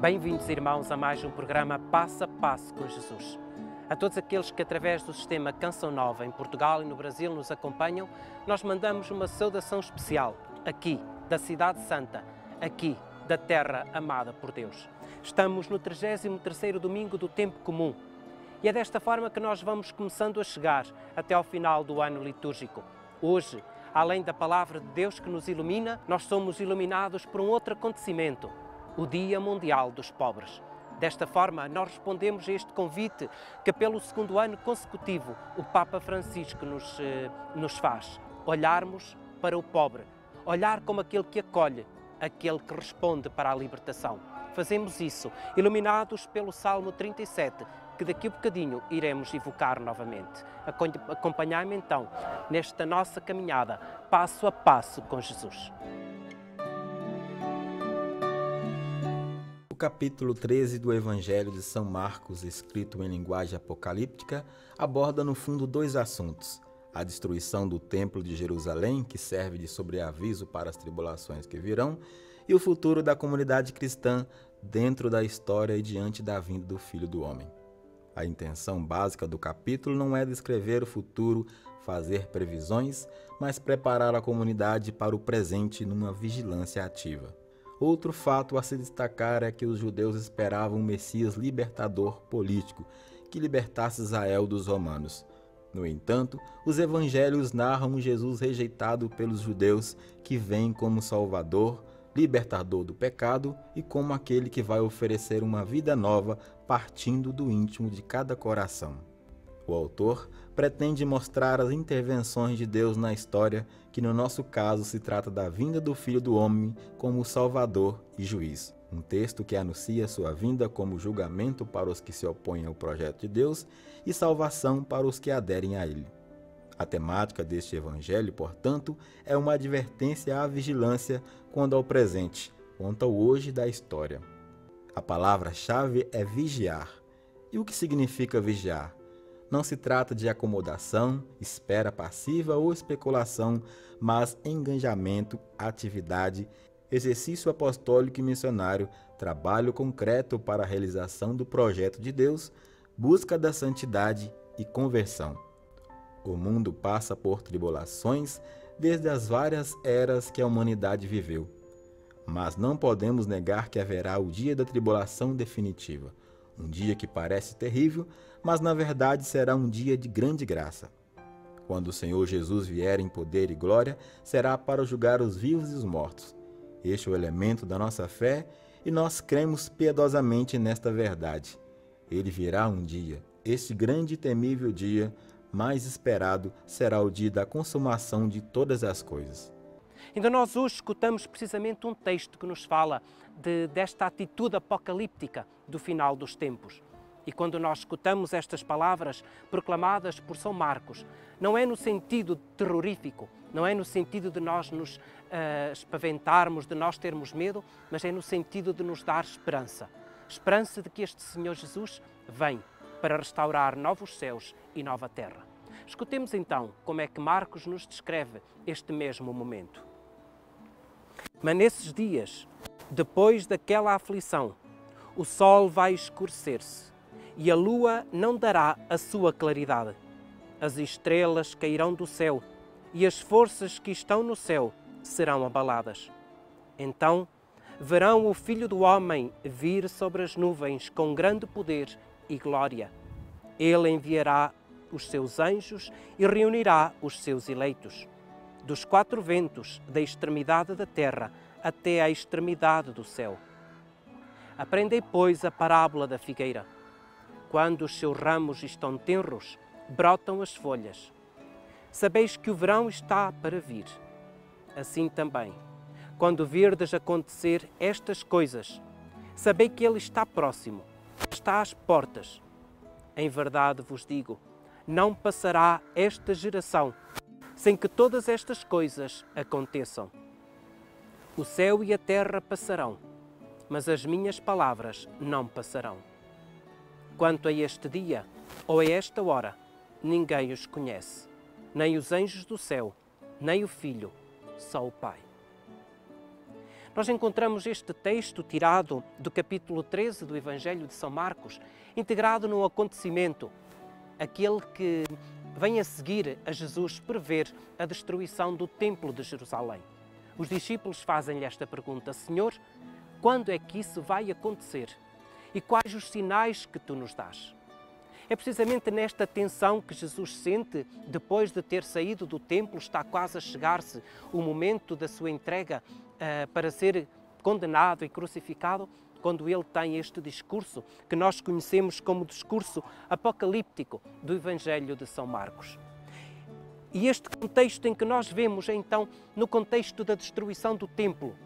Bem-vindos, irmãos, a mais um programa Passo a Passo com Jesus. A todos aqueles que, através do sistema Canção Nova em Portugal e no Brasil, nos acompanham, nós mandamos uma saudação especial, aqui, da Cidade Santa, aqui, da terra amada por Deus. Estamos no 33º domingo do Tempo Comum e é desta forma que nós vamos começando a chegar até ao final do ano litúrgico. Hoje, além da Palavra de Deus que nos ilumina, nós somos iluminados por um outro acontecimento, o Dia Mundial dos Pobres. Desta forma, nós respondemos a este convite que, pelo segundo ano consecutivo, o Papa Francisco nos faz. Olharmos para o pobre, olhar como aquele que acolhe, aquele que responde para a libertação. Fazemos isso, iluminados pelo Salmo 37, que daqui a bocadinho iremos evocar novamente. Acompanhai-me então nesta nossa caminhada, passo a passo com Jesus. O capítulo 13 do Evangelho de São Marcos, escrito em linguagem apocalíptica, aborda no fundo dois assuntos: a destruição do Templo de Jerusalém, que serve de sobreaviso para as tribulações que virão, e o futuro da comunidade cristã dentro da história e diante da vinda do Filho do Homem. A intenção básica do capítulo não é descrever o futuro, fazer previsões, mas preparar a comunidade para o presente numa vigilância ativa. Outro fato a se destacar é que os judeus esperavam um Messias libertador político, que libertasse Israel dos romanos. No entanto, os evangelhos narram um Jesus rejeitado pelos judeus que vem como Salvador, libertador do pecado e como aquele que vai oferecer uma vida nova partindo do íntimo de cada coração. O autor pretende mostrar as intervenções de Deus na história, que no nosso caso se trata da vinda do Filho do Homem como Salvador e Juiz. Um texto que anuncia sua vinda como julgamento para os que se opõem ao projeto de Deus e salvação para os que aderem a ele. A temática deste evangelho, portanto, é uma advertência à vigilância quanto ao presente, quanto ao hoje da história. A palavra-chave é vigiar. E o que significa vigiar? Não se trata de acomodação, espera passiva ou especulação, mas engajamento, atividade, exercício apostólico e missionário, trabalho concreto para a realização do projeto de Deus, busca da santidade e conversão. O mundo passa por tribulações desde as várias eras que a humanidade viveu. Mas não podemos negar que haverá o dia da tribulação definitiva. Um dia que parece terrível, mas na verdade será um dia de grande graça. Quando o Senhor Jesus vier em poder e glória, será para julgar os vivos e os mortos. Este é o elemento da nossa fé e nós cremos piedosamente nesta verdade. Ele virá um dia, este grande e temível dia, mais esperado será o dia da consumação de todas as coisas. Então nós hoje escutamos precisamente um texto que nos fala desta atitude apocalíptica do final dos tempos. E quando nós escutamos estas palavras proclamadas por São Marcos, não é no sentido terrorífico, não é no sentido de nós nos espaventarmos, de nós termos medo, mas é no sentido de nos dar esperança. Esperança de que este Senhor Jesus vem para restaurar novos céus e nova terra. Escutemos então como é que Marcos nos descreve este mesmo momento. Mas nesses dias, depois daquela aflição, o sol vai escurecer-se e a lua não dará a sua claridade. As estrelas cairão do céu e as forças que estão no céu serão abaladas. Então verão o Filho do Homem vir sobre as nuvens com grande poder e glória. Ele enviará os seus anjos e reunirá os seus eleitos, dos quatro ventos, da extremidade da terra até à extremidade do céu. Aprendei, pois, a parábola da figueira. Quando os seus ramos estão tenros, brotam as folhas. Sabeis que o verão está para vir. Assim também, quando virdes acontecer estas coisas, sabei que ele está próximo, está às portas. Em verdade vos digo, não passará esta geração sem que todas estas coisas aconteçam. O céu e a terra passarão, mas as minhas palavras não passarão. Quanto a este dia ou a esta hora, ninguém os conhece, nem os anjos do céu, nem o Filho, só o Pai. Nós encontramos este texto tirado do capítulo 13 do Evangelho de São Marcos, integrado num acontecimento, aquele que vem a seguir a Jesus prever a destruição do Templo de Jerusalém. Os discípulos fazem-lhe esta pergunta: Senhor, quando é que isso vai acontecer? E quais os sinais que tu nos dás? É precisamente nesta tensão que Jesus sente, depois de ter saído do templo, está quase a chegar-se o momento da sua entrega para ser condenado e crucificado, quando ele tem este discurso que nós conhecemos como discurso apocalíptico do Evangelho de São Marcos. E este contexto em que nós vemos, então, no contexto da destruição do templo,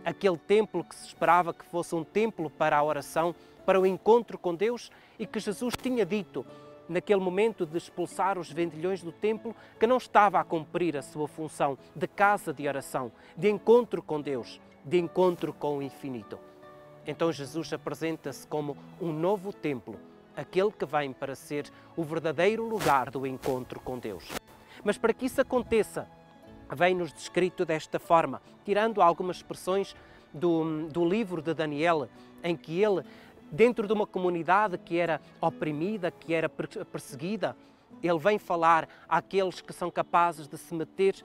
aquele templo que se esperava que fosse um templo para a oração, para o encontro com Deus, e que Jesus tinha dito, naquele momento de expulsar os vendilhões do templo, que não estava a cumprir a sua função de casa de oração, de encontro com Deus, de encontro com o infinito. Então Jesus apresenta-se como um novo templo, aquele que vem para ser o verdadeiro lugar do encontro com Deus. Mas para que isso aconteça, vem-nos descrito desta forma, tirando algumas expressões do livro de Daniel, em que ele, dentro de uma comunidade que era oprimida, que era perseguida, ele vem falar àqueles que são capazes de se meter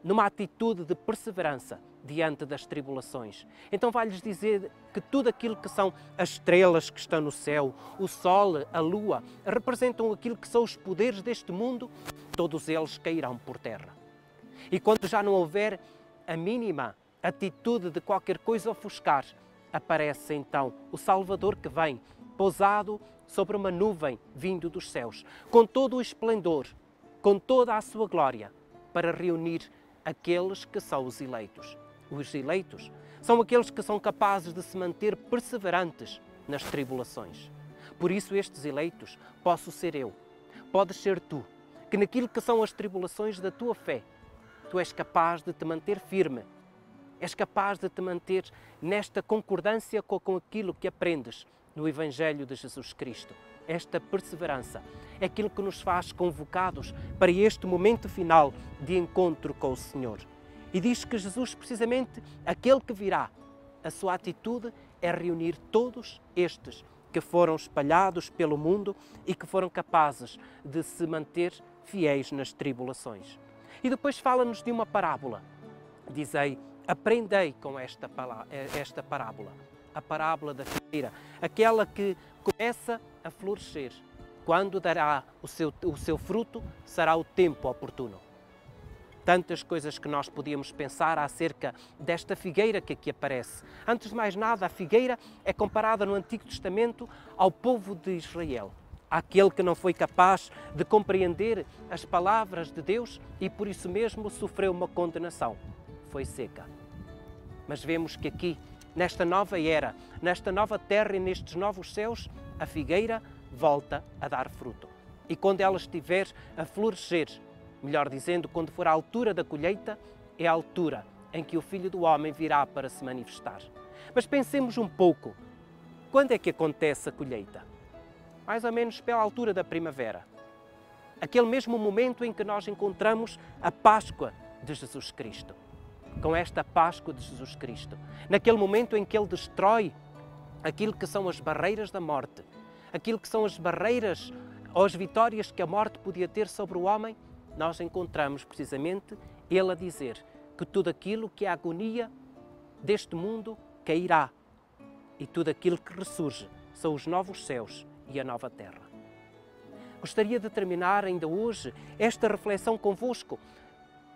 numa atitude de perseverança diante das tribulações. Então vai-lhes dizer que tudo aquilo que são as estrelas que estão no céu, o sol, a lua, representam aquilo que são os poderes deste mundo, todos eles cairão por terra. E quando já não houver a mínima atitude de qualquer coisa ofuscar, aparece então o Salvador que vem, pousado sobre uma nuvem vindo dos céus, com todo o esplendor, com toda a sua glória, para reunir aqueles que são os eleitos. Os eleitos são aqueles que são capazes de se manter perseverantes nas tribulações. Por isso estes eleitos posso ser eu, podes ser tu, que naquilo que são as tribulações da tua fé, tu és capaz de te manter firme, és capaz de te manter nesta concordância com aquilo que aprendes no Evangelho de Jesus Cristo. Esta perseverança é aquilo que nos faz convocados para este momento final de encontro com o Senhor. E diz que Jesus, precisamente, aquele que virá, a sua atitude é reunir todos estes que foram espalhados pelo mundo e que foram capazes de se manter fiéis nas tribulações. E depois fala-nos de uma parábola. Dizei, aprendei com esta parábola, a parábola da figueira, aquela que começa a florescer. Quando dará o seu fruto, será o tempo oportuno. Tantas coisas que nós podíamos pensar acerca desta figueira que aqui aparece. Antes de mais nada, a figueira é comparada no Antigo Testamento ao povo de Israel, aquele que não foi capaz de compreender as palavras de Deus e por isso mesmo sofreu uma condenação. Foi seca. Mas vemos que aqui, nesta nova era, nesta nova terra e nestes novos céus, a figueira volta a dar fruto. E quando ela estiver a florescer, melhor dizendo, quando for a altura da colheita, é a altura em que o Filho do Homem virá para se manifestar. Mas pensemos um pouco, quando é que acontece a colheita? Mais ou menos pela altura da primavera. Aquele mesmo momento em que nós encontramos a Páscoa de Jesus Cristo. Com esta Páscoa de Jesus Cristo, naquele momento em que Ele destrói aquilo que são as barreiras da morte, aquilo que são as barreiras ou as vitórias que a morte podia ter sobre o homem, nós encontramos precisamente Ele a dizer que tudo aquilo que é a agonia deste mundo cairá e tudo aquilo que ressurge são os novos céus e a nova terra. Gostaria de terminar ainda hoje esta reflexão convosco,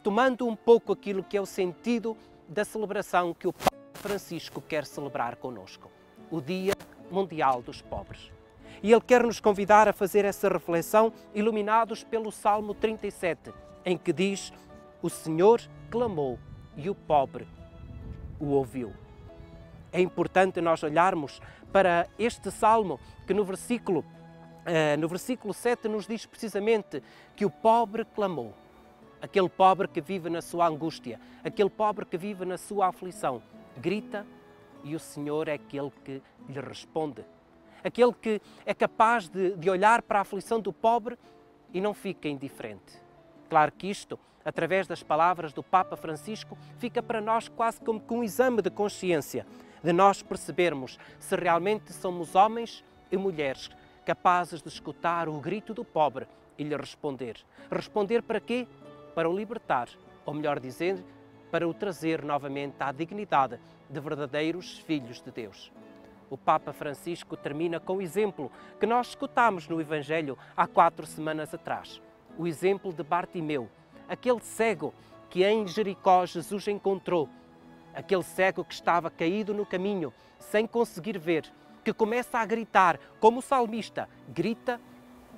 tomando um pouco aquilo que é o sentido da celebração que o Papa Francisco quer celebrar conosco, o Dia Mundial dos Pobres. E ele quer nos convidar a fazer essa reflexão iluminados pelo Salmo 37, em que diz: o Senhor clamou e o pobre o ouviu. É importante nós olharmos para este Salmo que no versículo 7 nos diz precisamente que o pobre clamou. Aquele pobre que vive na sua angústia, aquele pobre que vive na sua aflição, grita e o Senhor é aquele que lhe responde. Aquele que é capaz de olhar para a aflição do pobre e não fica indiferente. Claro que isto, através das palavras do Papa Francisco, fica para nós quase como que um exame de consciência, de nós percebermos se realmente somos homens e mulheres capazes de escutar o grito do pobre e lhe responder. Responder para quê? Para o libertar, ou melhor dizer, para o trazer novamente à dignidade de verdadeiros filhos de Deus. O Papa Francisco termina com o exemplo que nós escutámos no Evangelho há 4 semanas atrás. O exemplo de Bartimeu, aquele cego que em Jericó Jesus encontrou, aquele cego que estava caído no caminho, sem conseguir ver, que começa a gritar, como o salmista grita,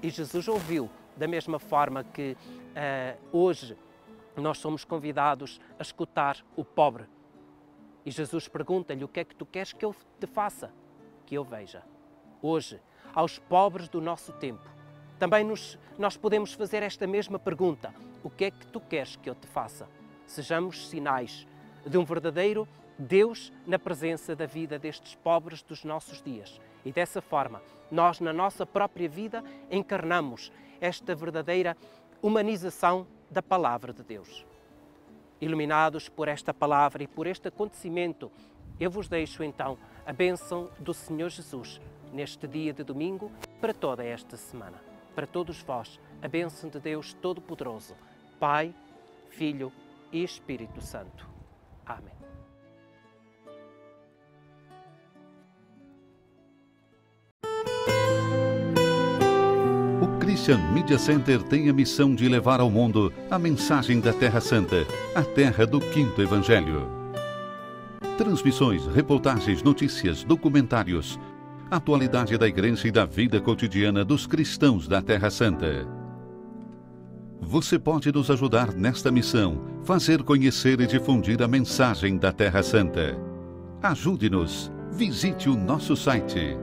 e Jesus ouviu, da mesma forma que hoje nós somos convidados a escutar o pobre. E Jesus pergunta-lhe: o que é que tu queres que eu te faça? Que eu veja. Hoje, aos pobres do nosso tempo, também nós podemos fazer esta mesma pergunta: o que é que tu queres que eu te faça? Sejamos sinais de um verdadeiro Deus na presença da vida destes pobres dos nossos dias. E dessa forma, nós na nossa própria vida encarnamos esta verdadeira humanização da palavra de Deus. Iluminados por esta palavra e por este acontecimento, eu vos deixo então a bênção do Senhor Jesus neste dia de domingo para toda esta semana. Para todos vós, a bênção de Deus Todo-Poderoso, Pai, Filho e Espírito Santo. Amém. O Christian Media Center tem a missão de levar ao mundo a mensagem da Terra Santa, a terra do Quinto Evangelho. Transmissões, reportagens, notícias, documentários, atualidade da Igreja e da vida cotidiana dos cristãos da Terra Santa. Você pode nos ajudar nesta missão, fazer conhecer e difundir a mensagem da Terra Santa. Ajude-nos. Visite o nosso site